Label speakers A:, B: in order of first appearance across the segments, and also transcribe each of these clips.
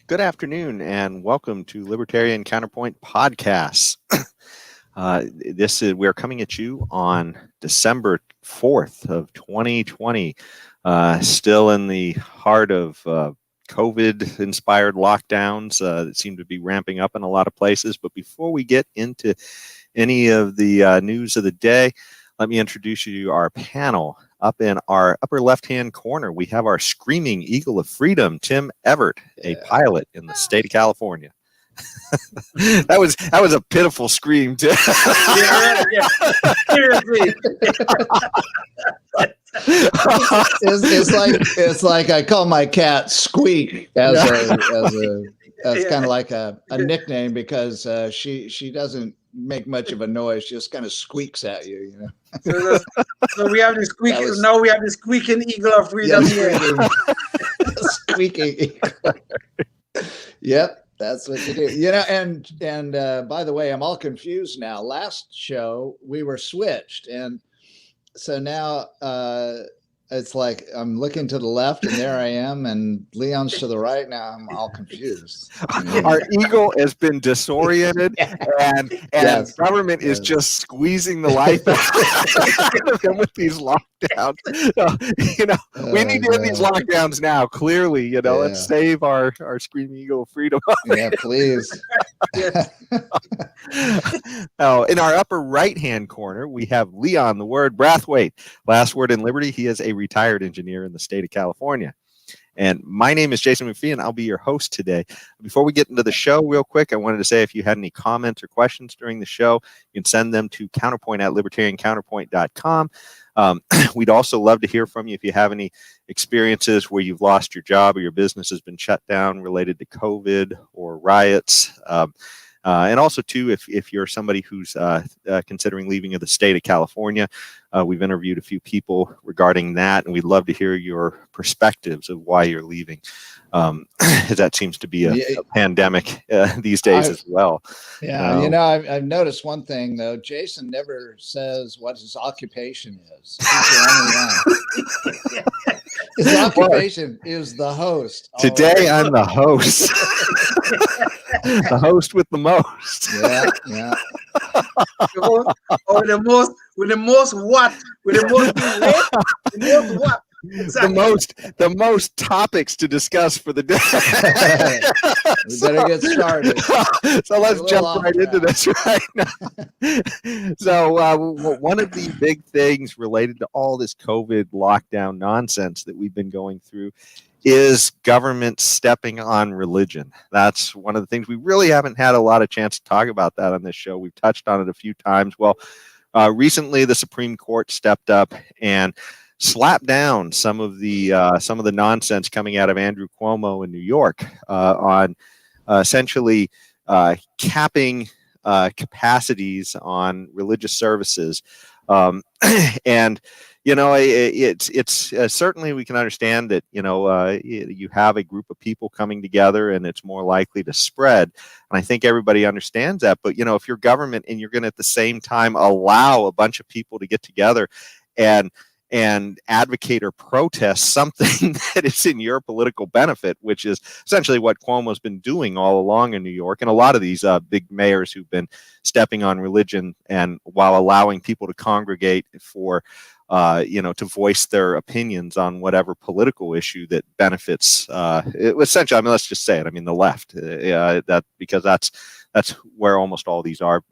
A: Good afternoon and welcome to Libertarian Counterpoint Podcasts. We're coming at you on December 4th of 2020, still in the heart of COVID-inspired lockdowns that seem to be ramping up in a lot of places. But before we get into any of the news of the day, let me introduce you to our panel. Up in our upper left-hand corner, we have our screaming eagle of freedom, Tim Everett, a pilot in the state of California. that was a pitiful scream, Tim.
B: Seriously. it's like I call my cat Squeak as kind of like a nickname because she doesn't make much of a noise. She just kind of squeaks at you, you know.
C: So we have the squeak. Now we have the squeaking eagle of freedom here.
B: Squeaking eagle. Yep, that's what you do. You know, and by the way, I'm all confused now. Last show we were switched, and so now it's like I'm looking to the left, and there I am, and Leon's to the right. Now I'm all confused.
A: Our eagle has been disoriented, and
B: Yes.
A: government is just squeezing the life out of him with these lockdowns. So, we need to end these lockdowns now. Clearly, let's save our screaming eagle of freedom.
B: Yeah, please.
A: Now, in our upper right-hand corner, we have Leon, the word Brathwaite. Last word in liberty. He is a retired engineer in the state of California. And my name is Jason McPhee, and I'll be your host today. Before we get into the show real quick, I wanted to say if you had any comments or questions during the show, you can send them to counterpoint@libertariancounterpoint.com. We'd also love to hear from you if you have any experiences where you've lost your job or your business has been shut down related to COVID or riots. And also, too, if you're somebody who's considering leaving of the state of California, we've interviewed a few people regarding that, and we'd love to hear your perspectives of why you're leaving. That seems to be a pandemic these days as well.
B: Yeah, I've noticed one thing, though. Jason never says what his occupation is. He's the only one. His occupation is the host.
A: Today, I'm the host. The host with the most.
B: Yeah.
C: With the most what? Exactly.
A: The most topics to discuss for the day.
B: We better get started.
A: So let's jump right into this right now. So one of the big things related to all this COVID lockdown nonsense that we've been going through is government stepping on religion. That's one of the things we really haven't had a lot of chance to talk about that on this show. We've touched on it a few times. Well, recently the Supreme Court stepped up and slapped down some of the nonsense coming out of Andrew Cuomo in New York on essentially capping capacities on religious services. And it's certainly we can understand that you have a group of people coming together and it's more likely to spread, and I think everybody understands that. But if you're government and you're going to at the same time allow a bunch of people to get together and advocate or protest something that is in your political benefit, which is essentially what Cuomo's been doing all along in New York, and a lot of these big mayors who've been stepping on religion and while allowing people to congregate for to voice their opinions on whatever political issue that benefits essentially, I mean, let's just say it, I mean, the left, because that's where almost all these are.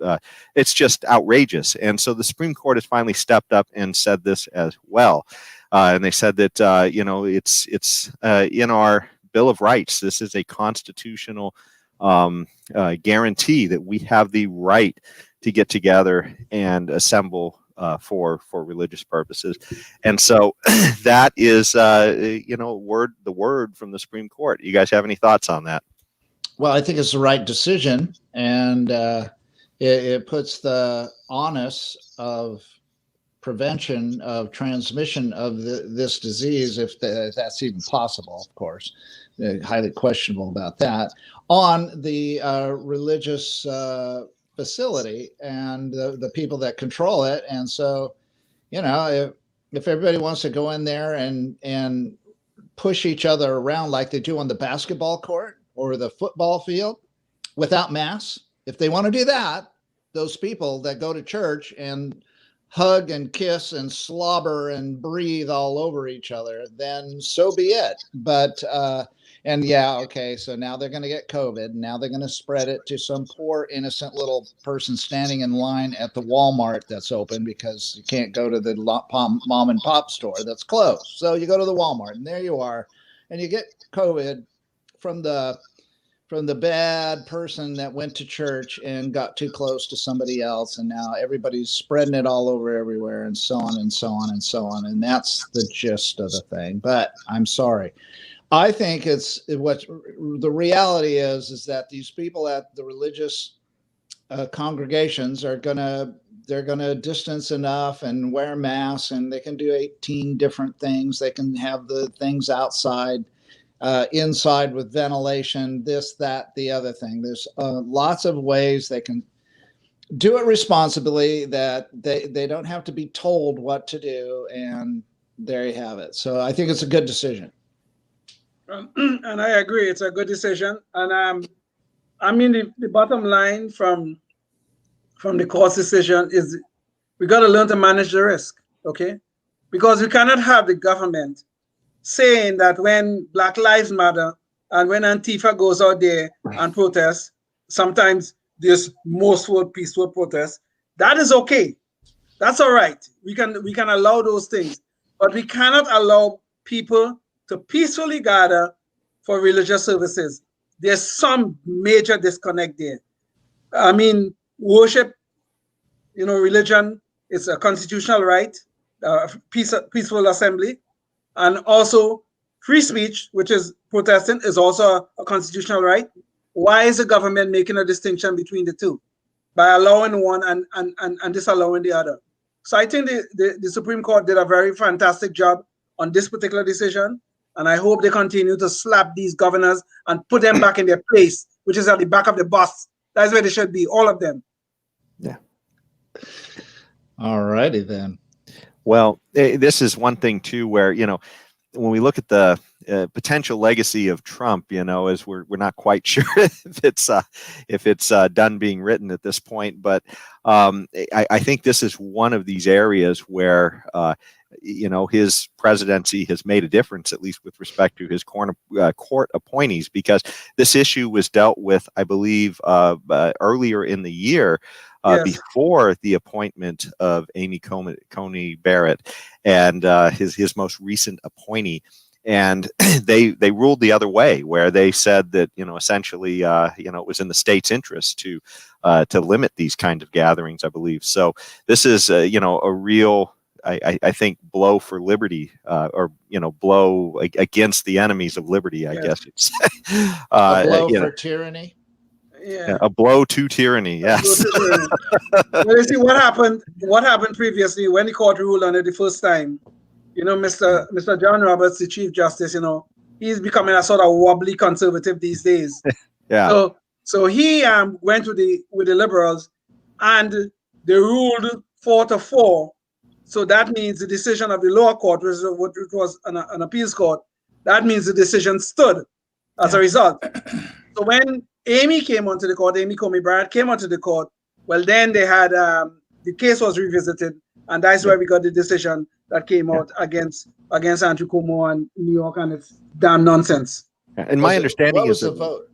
A: It's just outrageous. And so the Supreme Court has finally stepped up and said this as well. And they said that, it's in our Bill of Rights. This is a constitutional guarantee that we have the right to get together and assemble for religious purposes. And so that is, the word from the Supreme Court. You guys have any thoughts on that?
B: Well, I think it's the right decision, and it puts the onus of prevention of transmission of this disease, if that's even possible, of course, highly questionable about that, on the religious facility and the people that control it. And so, if everybody wants to go in there and push each other around like they do on the basketball court, or the football field without masks, if they want to do that, those people that go to church and hug and kiss and slobber and breathe all over each other, then so be it. But and yeah, okay, so now they're going to get COVID. Now they're going to spread it to some poor innocent little person standing in line at the Walmart that's open because you can't go to the mom and pop store that's closed. So you go to the Walmart and there you are, and you get COVID from the bad person that went to church and got too close to somebody else, and now everybody's spreading it all over everywhere, and so on and so on and so on. And that's the gist of the thing. But I'm sorry. I think it's what the reality is that these people at the religious congregations they're gonna distance enough and wear masks, and they can do 18 different things. They can have the things outside, inside with ventilation, this, that, the other thing. There's lots of ways they can do it responsibly, that they don't have to be told what to do, and there you have it. So I think it's a good decision.
C: And I agree, it's a good decision. And I mean, the bottom line from the court's decision is we got to learn to manage the risk, okay? Because we cannot have the government saying that when Black Lives Matter and when Antifa goes out there and protests, sometimes there's mostly peaceful protests. That is okay. That's all right. We can allow those things, but we cannot allow people to peacefully gather for religious services. There's some major disconnect there. I mean, worship, religion is a constitutional right, peaceful assembly, and also free speech, which is protesting, is also a constitutional right. Why is the government making a distinction between the two by allowing one and disallowing the other? So I think the Supreme Court did a very fantastic job on this particular decision. And I hope they continue to slap these governors and put them back in their place, which is at the back of the bus. That's where they should be, all of them.
A: Yeah.
B: All righty then.
A: Well, this is one thing too, where, when we look at the potential legacy of Trump, as we're not quite sure if it's done being written at this point, but I think this is one of these areas where his presidency has made a difference, at least with respect to his court appointees, because this issue was dealt with, I believe, earlier in the year. Before the appointment of Amy Coney Barrett and his most recent appointee, and they ruled the other way, where they said that essentially it was in the state's interest to limit these kind of gatherings, I believe. So this is a real, I think, blow for liberty, or blow against the enemies of liberty, I guess you'd say.
B: A blow for tyranny.
C: Yeah.
A: A blow to tyranny. Yes.
C: Well, you see what happened previously when the court ruled on it the first time. Mr. John Roberts, the Chief Justice, he's becoming a sort of wobbly conservative these days.
A: Yeah.
C: So he went with the liberals, and they ruled 4-4. So that means the decision of the lower court, which was an appeals court, that means the decision stood as a result. So when Amy Coney Barrett came onto the court, well, then they had, the case was revisited, and that's where we got the decision that came out against Andrew Cuomo and New York, and it's damn nonsense.
A: And my understanding is
B: the vote.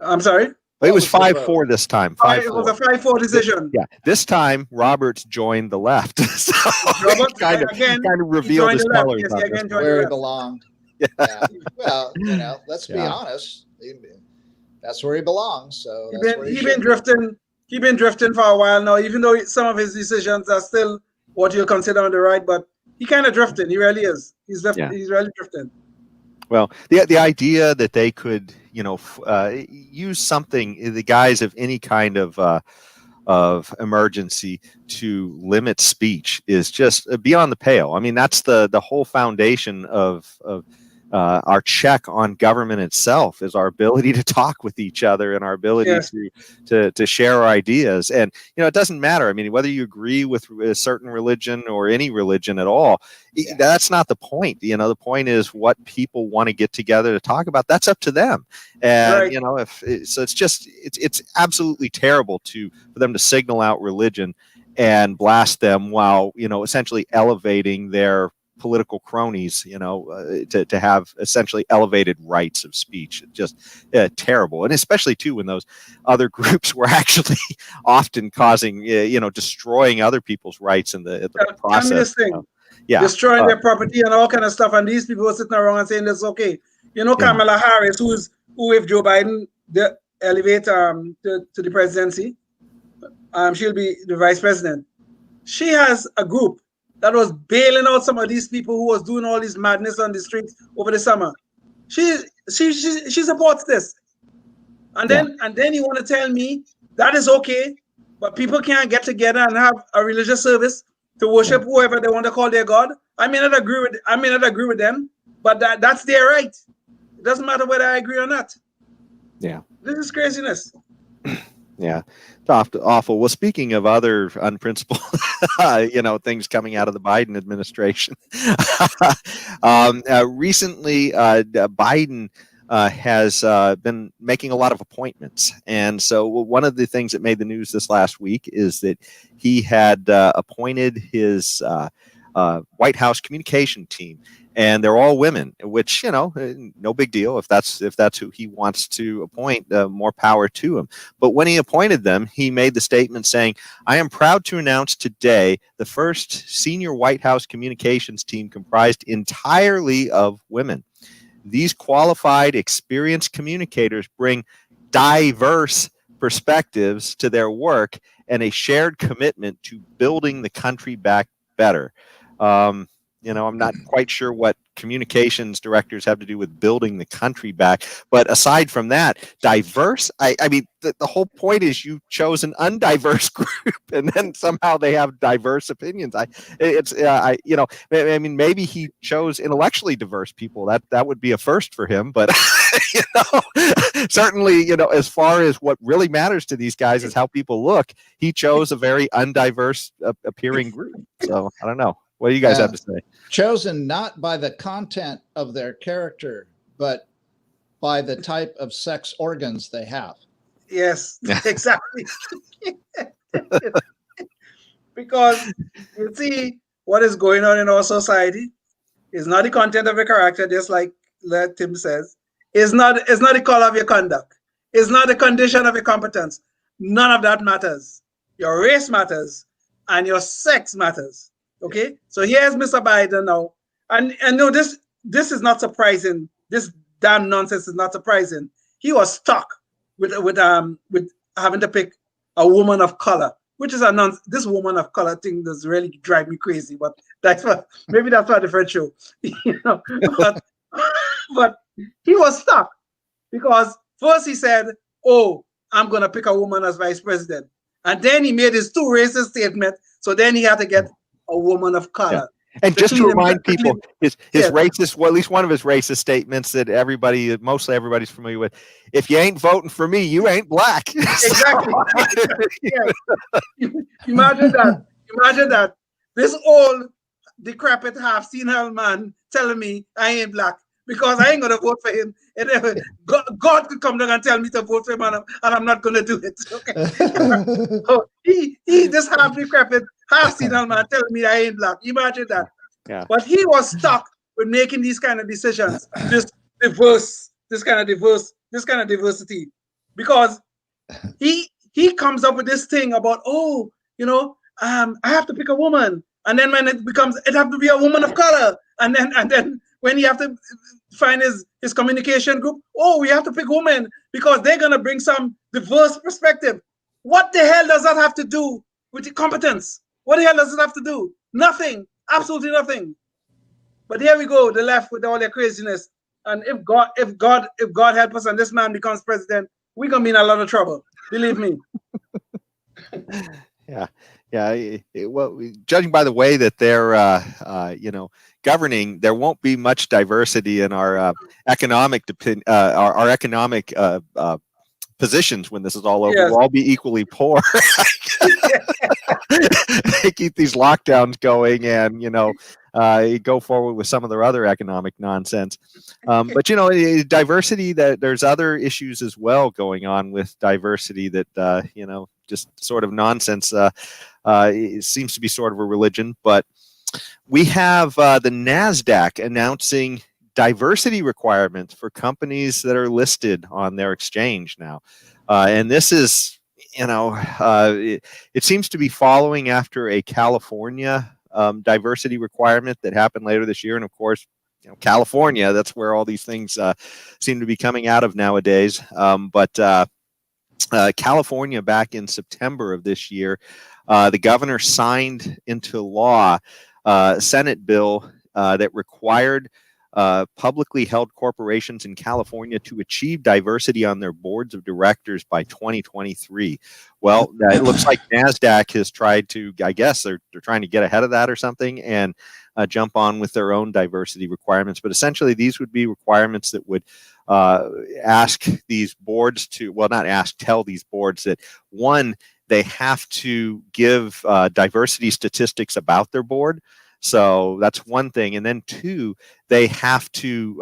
C: I'm sorry?
A: It was 5-4 this time. 5-4.
C: It was a 5-4 decision.
A: Yeah. This time, Roberts joined the left. So
C: Roberts
A: kind of revealed his colors.
C: Yes,
B: where he belonged. Yeah. Well, let's be honest. That's where he belongs. So
C: he's been drifting. He's been drifting for a while now, even though some of his decisions are still what you'll consider on the right, but he kind of drifting. He really is. He's really drifting.
A: Well, the idea that they could, use something, the guise of any kind of emergency to limit speech is just beyond the pale. I mean, that's the whole foundation of our check on government itself is our ability to talk with each other and our ability to share our ideas. And it doesn't matter. I mean, whether you agree with a certain religion or any religion at all, that's not the point. The point is what people want to get together to talk about. That's up to them. And it's absolutely terrible for them to signal out religion and blast them while essentially elevating their political cronies, to have essentially elevated rights of speech. Just terrible. And especially too when those other groups were actually often causing, destroying other people's rights in the process.
C: Tell me this thing. Destroying their property and all kind of stuff, and these people are sitting around and saying that's okay. Kamala Harris, who if Joe Biden elevate to the presidency, she'll be the vice president. She has a group that was bailing out some of these people who was doing all this madness on the streets over the summer. She supports this. And then you want to tell me that is okay, but people can't get together and have a religious service to worship whoever they want to call their God. I may not agree with them, but that's their right. It doesn't matter whether I agree or not.
A: Yeah.
C: This is craziness.
A: Yeah, it's awful. Well, speaking of other unprincipled, things coming out of the Biden administration, recently Biden has been making a lot of appointments, and so one of the things that made the news this last week is that he had appointed his White House communication team. And they're all women, which, no big deal. If that's who he wants to appoint, more power to him. But when he appointed them, he made the statement saying, "I am proud to announce today the first senior White House communications team comprised entirely of women. These qualified, experienced communicators bring diverse perspectives to their work and a shared commitment to building the country back better." I'm not quite sure what communications directors have to do with building the country back. But aside from that, diverse, I mean, the whole point is you chose an undiverse group and then somehow they have diverse opinions. Maybe he chose intellectually diverse people. That would be a first for him. But, certainly, as far as what really matters to these guys is how people look, he chose a very undiverse appearing group. So I don't know. What do you guys have to say?
B: Chosen not by the content of their character, but by the type of sex organs they have.
C: Yes, exactly. Because you see, what is going on in our society is not the content of your character, just like Tim says. It's not the color of your conduct. It's not the condition of your competence. None of that matters. Your race matters, and your sex matters. Okay, so here's Mr. Biden now, and no, this is not surprising. This damn nonsense is not surprising. He was stuck with having to pick a woman of color, which is this woman of color thing does really drive me crazy. But maybe that's for a different show, But he was stuck because first he said, "Oh, I'm gonna pick a woman as vice president," and then he made his two racist statements. So then he had to get a woman of color.
A: Yeah. And just to remind people, his racist, well, at least one of his racist statements that mostly everybody's familiar with: "If you ain't voting for me, you ain't black."
C: Exactly. Imagine that. This old, decrepit, half-senile man telling me I ain't black because I ain't gonna vote for him. And God could come down and tell me to vote for him, and I'm not gonna do it. Okay. So he this half-decrepit, half-senile man telling me I ain't black. Imagine that.
A: Yeah.
C: But he was stuck with making these kind of decisions, this kind of diversity, because he comes up with this thing about, I have to pick a woman, and then when it have to be a woman of color, and then when you have to find his communication group, we have to pick women because they're gonna bring some diverse perspective. What the hell does that have to do with the competence? What the hell does it have to do? Nothing, absolutely nothing. But here we go, the left with all their craziness. And if God help us and this man becomes president, we're gonna be in a lot of trouble. Believe me.
A: Yeah, yeah. Well, judging by the way that they're, governing, there won't be much diversity in our economic our economic positions when this is all over.
C: Yes.
A: We'll all be equally poor. They keep these lockdowns going, and go forward with some of their other economic nonsense. But diversity. That there's other issues as well going on with diversity that just sort of nonsense. It seems to be sort of a religion, but we have the Nasdaq announcing diversity requirements for companies that are listed on their exchange now, and this is. It seems to be following after a California diversity requirement that happened later this year. And of course, California, that's where all these things seem to be coming out of nowadays. But California, back in September of this year, the governor signed into law a Senate bill that required publicly held corporations in California to achieve diversity on their boards of directors by 2023. Well, it looks like NASDAQ has tried to, I guess they're trying to get ahead of that or something and jump on with their own diversity requirements. But essentially, these would be requirements that would ask these boards to, well, not ask, tell these boards that, one, they have to give diversity statistics about their board. So that's one thing. And then two, they have to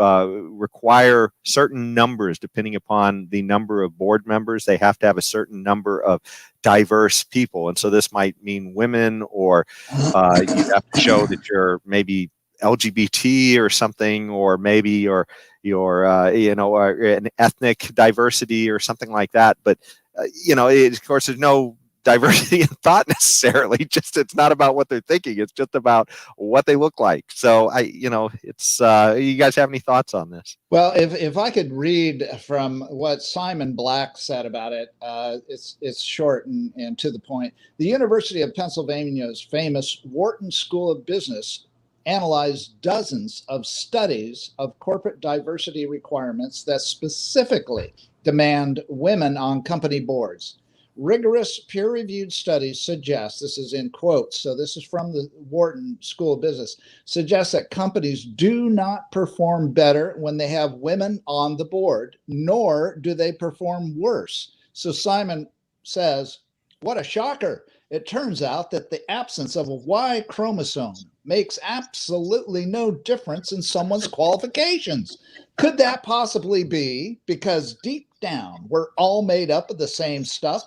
A: require certain numbers depending upon the number of board members. They have to have a certain number of diverse people. And so this might mean women, or you have to show that you're maybe LGBT or something, or maybe you're an ethnic diversity or something like that. But, of course, there's no diversity in thought necessarily. Just it's not about what they're thinking. It's just about what they look like. So it's you guys have any thoughts on this?
B: Well, if I could read from what Simon Black said about it, it's short and to the point. The University of Pennsylvania's famous Wharton School of Business analyzed dozens of studies of corporate diversity requirements that specifically demand women on company boards. Rigorous peer-reviewed studies suggest, this is in quotes, so this is from the Wharton School of Business, suggests that companies do not perform better when they have women on the board, nor do they perform worse. So Simon says, what a shocker. It turns out that the absence of a Y chromosome makes absolutely no difference in someone's qualifications. Could that possibly be because deep down we're all made up of the same stuff,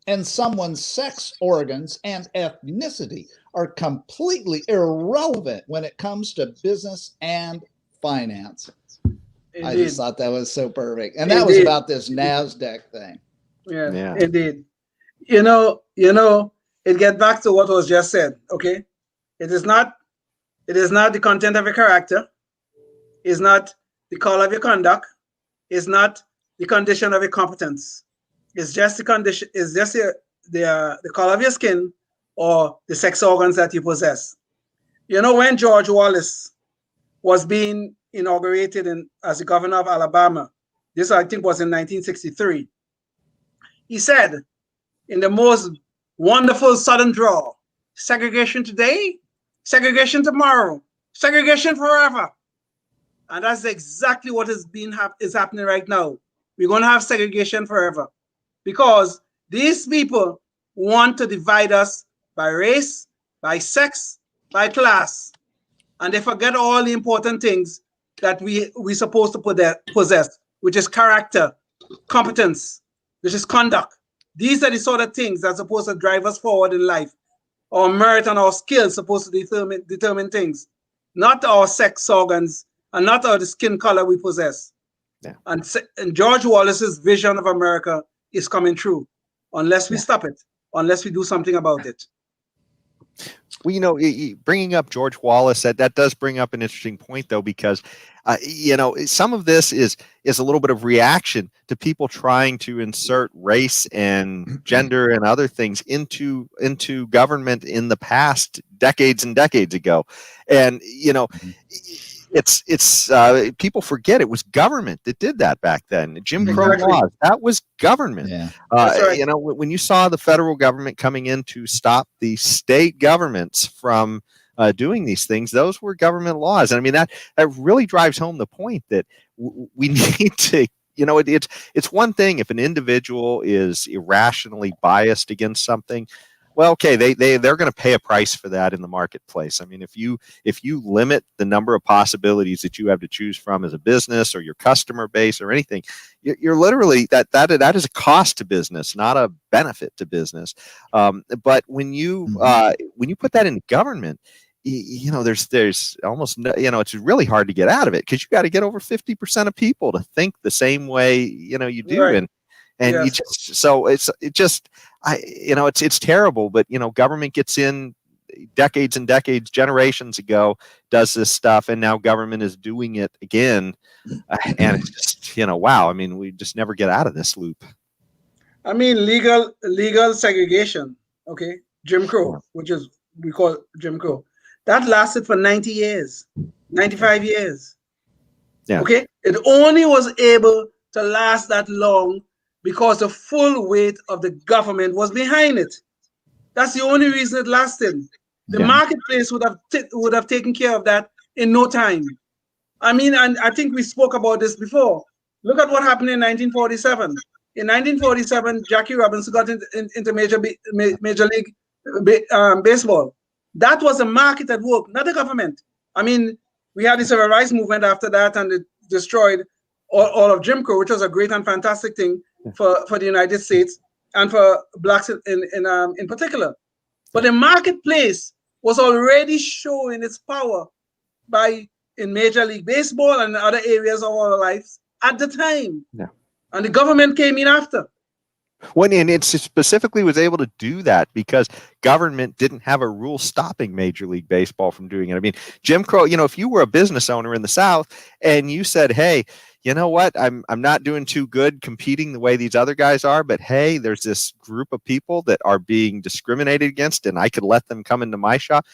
B: and someone's sex organs and ethnicity are completely irrelevant when it comes to business and finance? Indeed. I just thought that was so perfect. And that Indeed. Was about this NASDAQ thing.
C: Yeah. Indeed. It gets back to what was just said, okay? It is not the content of your character. It's not the color of your conduct. It's not the condition of your competence. It's just the condition. It's just the color of your skin or the sex organs that you possess. When George Wallace was being inaugurated as the governor of Alabama, this I think was in 1963. He said, in the most wonderful Southern drawl, segregation today, segregation tomorrow, segregation forever. And that's exactly what is happening right now. We're going to have segregation forever because these people want to divide us by race, by sex, by class. And they forget all the important things that we're supposed to possess, which is character, competence, which is conduct. These are the sort of things that are supposed to drive us forward in life. Our merit and our skills supposed to determine things, not our sex organs and not the skin color we possess. Yeah. And George Wallace's vision of America is coming true unless we stop it, unless we do something about it.
A: Well, bringing up George Wallace, that does bring up an interesting point, though, because, some of this is a little bit of reaction to people trying to insert race and gender and other things into government in the past, decades and decades ago. And, it's people forget it was government that did that back then. Jim Crow
C: Exactly.
A: laws, that was government.
B: Yeah.
C: That's right.
A: You know, when you saw the federal government coming in to stop the state governments from doing these things, those were government laws. And I mean, that really drives home the point that we need to, you know, it's one thing if an individual is irrationally biased against something. Well, okay, they're going to pay a price for that in the marketplace. I mean, if you limit the number of possibilities that you have to choose from as a business or your customer base or anything, you're literally that is a cost to business, not a benefit to business. But when you put that in government, you know, there's almost no, you know, it's really hard to get out of it because you got to get over 50% of people to think the same way, you know, you do.
C: Right.
A: And
C: Yes.
A: you just, so it's terrible, but you know, government gets in decades and decades, generations ago, does this stuff, and now government is doing it again, and it's just, you know, wow. I mean, we just never get out of this loop.
C: I mean, legal segregation. Okay, Jim Crow, which is we call Jim Crow, that lasted for 90 years, 95 years.
A: Yeah.
C: Okay, it only was able to last that long because the full weight of the government was behind it. That's the only reason it lasted. The marketplace would have taken care of that in no time. I mean, and I think we spoke about this before. Look at what happened in 1947. In 1947, Jackie Robinson got into Major League Baseball. That was a market at work, not the government. I mean, we had the civil rights movement after that, and it destroyed all of Jim Crow, which was a great and fantastic thing for the United States and for blacks in particular. But the marketplace was already showing its power in Major League Baseball and other areas of our lives at the time.
A: Yeah.
C: And the government came in after.
A: And it specifically was able to do that because government didn't have a rule stopping Major League Baseball from doing it. I mean, Jim Crow, you know, if you were a business owner in the South and you said, hey, you know what, I'm not doing too good competing the way these other guys are, but hey, there's this group of people that are being discriminated against and I could let them come into my shop.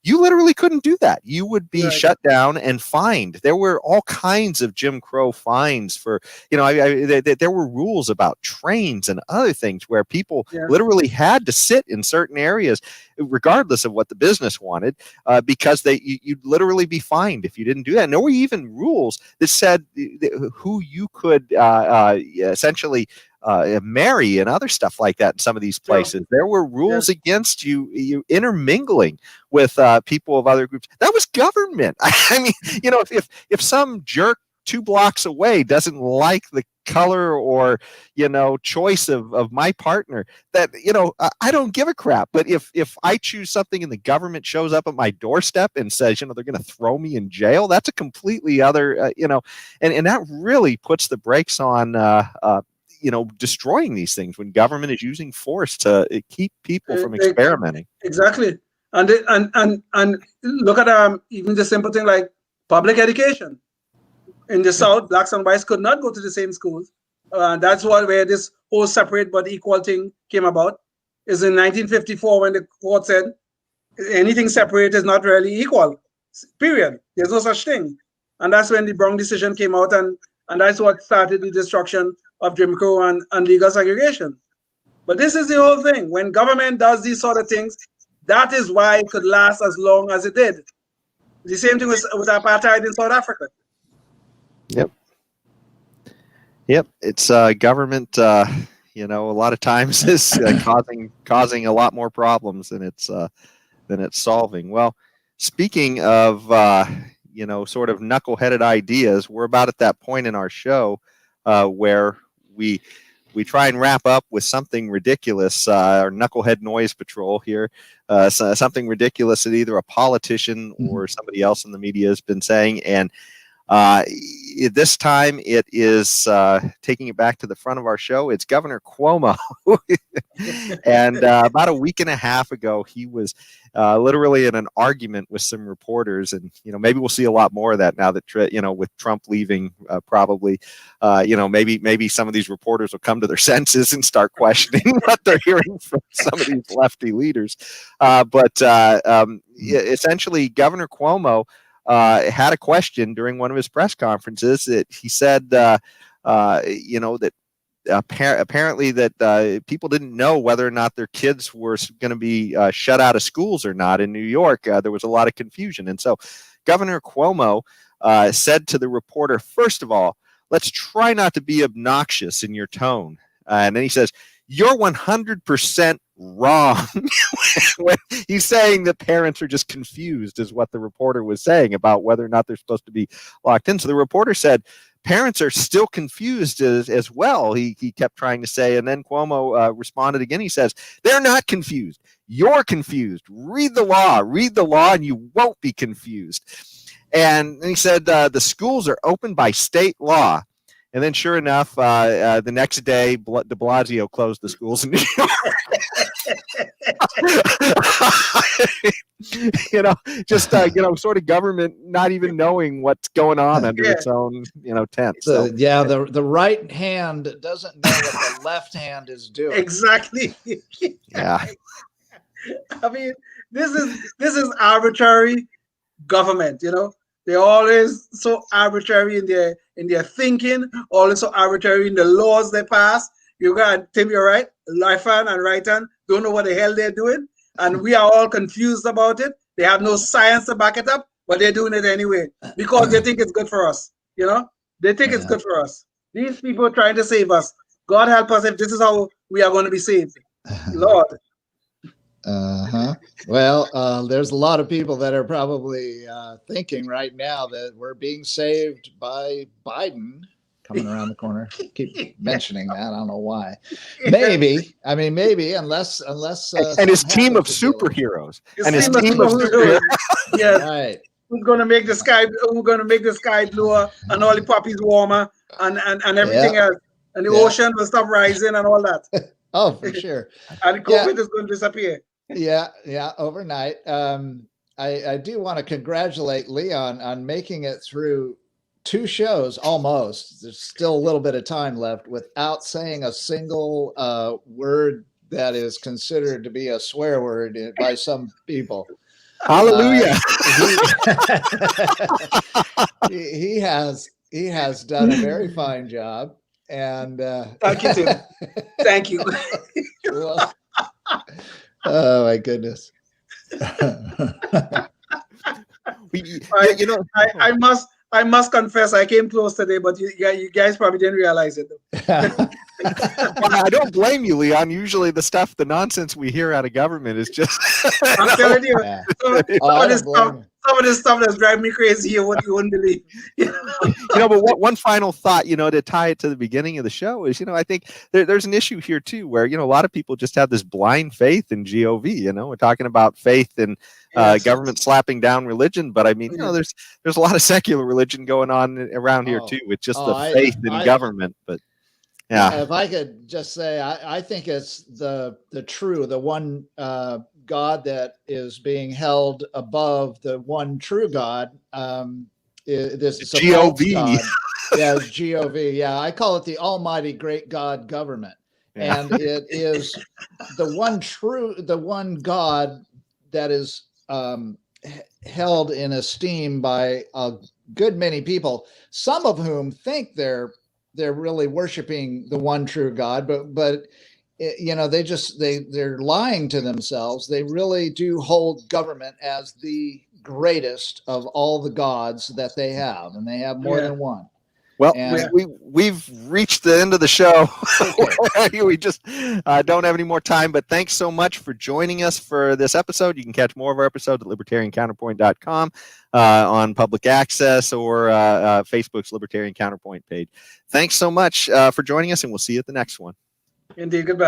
A: You literally couldn't do that. You would be shut down and fined. There were all kinds of Jim Crow fines for, you know, there were rules about trains and other things where people literally had to sit in certain areas, regardless of what the business wanted, because you'd literally be fined if you didn't do that. And there were even rules that said who you could essentially marry and other stuff like that in some of these places. There were rules against you intermingling with people of other groups. That was government. I mean, you know, if some jerk 2 blocks away doesn't like the color or, you know, choice of my partner, that, you know, I don't give a crap. But if I choose something and the government shows up at my doorstep and says, you know, they're going to throw me in jail, that's a completely other, you know, and that really puts the brakes on you know, destroying these things when government is using force to keep people from experimenting.
C: Exactly. And look at even the simple thing like public education. In the South, blacks and whites could not go to the same schools. That's where this whole separate but equal thing came about. Is in 1954 when the court said anything separate is not really equal. Period. There's no such thing. And that's when the Brown decision came out, and that's what started the destruction of Jim Crow and legal segregation. But this is the whole thing. When government does these sort of things, that is why it could last as long as it did. The same thing with apartheid in South Africa.
A: Yep. It's government, you know, a lot of times is causing a lot more problems than it's solving. Well, speaking of, you know, sort of knuckleheaded ideas, we're about at that point in our show where we try and wrap up with something ridiculous, our Knucklehead Noise Patrol here, something ridiculous that either a politician or somebody else in the media has been saying. And this time it is taking it back to the front of our show. It's Governor Cuomo. And about a week and a half ago, he was literally in an argument with some reporters. And, you know, maybe we'll see a lot more of that now that, you know, with Trump leaving, probably, you know, maybe some of these reporters will come to their senses and start questioning what they're hearing from some of these lefty leaders. But essentially, Governor Cuomo had a question during one of his press conferences that he said, that apparently that people didn't know whether or not their kids were going to be shut out of schools or not in New York. There was a lot of confusion. And so Governor Cuomo said to the reporter, first of all, let's try not to be obnoxious in your tone. And then he says, you're 100% wrong. When he's saying that parents are just confused is what the reporter was saying about whether or not they're supposed to be locked in. So the reporter said, parents are still confused as well, he kept trying to say. And then Cuomo responded again. He says, they're not confused. You're confused. Read the law, and you won't be confused. And he said, the schools are open by state law. And then sure enough, the next day, de Blasio closed the schools in New York. Sort of government not even knowing what's going on under its own, tent.
B: So the right hand doesn't know what the left hand is doing.
C: Exactly.
A: Yeah.
C: I mean, this is arbitrary government. They're always so arbitrary in their thinking, always so arbitrary in the laws they pass. You got Tim, you're right. Left hand and right hand don't know what the hell they're doing, and we are all confused about it. They have no science to back it up, but they're doing it anyway because they think it's good for us. They think it's good for us. These people are trying to save us. God help us if this is how we are going to be saved, Lord.
B: Well, there's a lot of people that are probably thinking right now that we're being saved by Biden coming around the corner. Keep mentioning that. I don't know why. Maybe, unless
A: and his team of superheroes.
C: Yes.
B: Right.
C: Who's going to make the sky? Who's going to make the sky bluer and all the puppies warmer and everything else, and the ocean will stop rising and all that.
B: Oh, for sure.
C: And COVID is going to disappear.
B: Yeah, overnight. I do want to congratulate Leon on making it through 2 shows almost. There's still a little bit of time left without saying a single word that is considered to be a swear word by some people.
A: Hallelujah.
B: He has done a very fine job. And
C: thank you, Tim. Thank you.
B: Oh my goodness.
C: I must confess, I came close today, but you guys probably didn't realize it.
A: Well, I don't blame you, Leon. Usually the nonsense we hear out of government is just
C: I'm telling you, some of this stuff that's driving me crazy here, what you wouldn't believe.
A: But one final thought, to tie it to the beginning of the show is, I think there's an issue here too, where, a lot of people just have this blind faith in GOV. We're talking about faith in government slapping down religion, but there's a lot of secular religion going on around here too. It's just the faith in government, but
B: if I could just say, I think it's the one God that is being held above the one true God. This is
A: GOV.
B: God. Yeah, it's GOV. Yeah, I call it the Almighty Great God Government, and it is the one God that is held in esteem by a good many people. Some of whom think they're really worshiping the one true God, but they're lying to themselves. They really do hold government as the greatest of all the gods that they have, and they have more than one.
A: Well, we've reached the end of the show. Okay. We just don't have any more time, but thanks so much for joining us for this episode. You can catch more of our episodes at libertariancounterpoint.com on public access or Facebook's Libertarian Counterpoint page. Thanks so much for joining us, and we'll see you at the next one.
C: Indeed. Goodbye.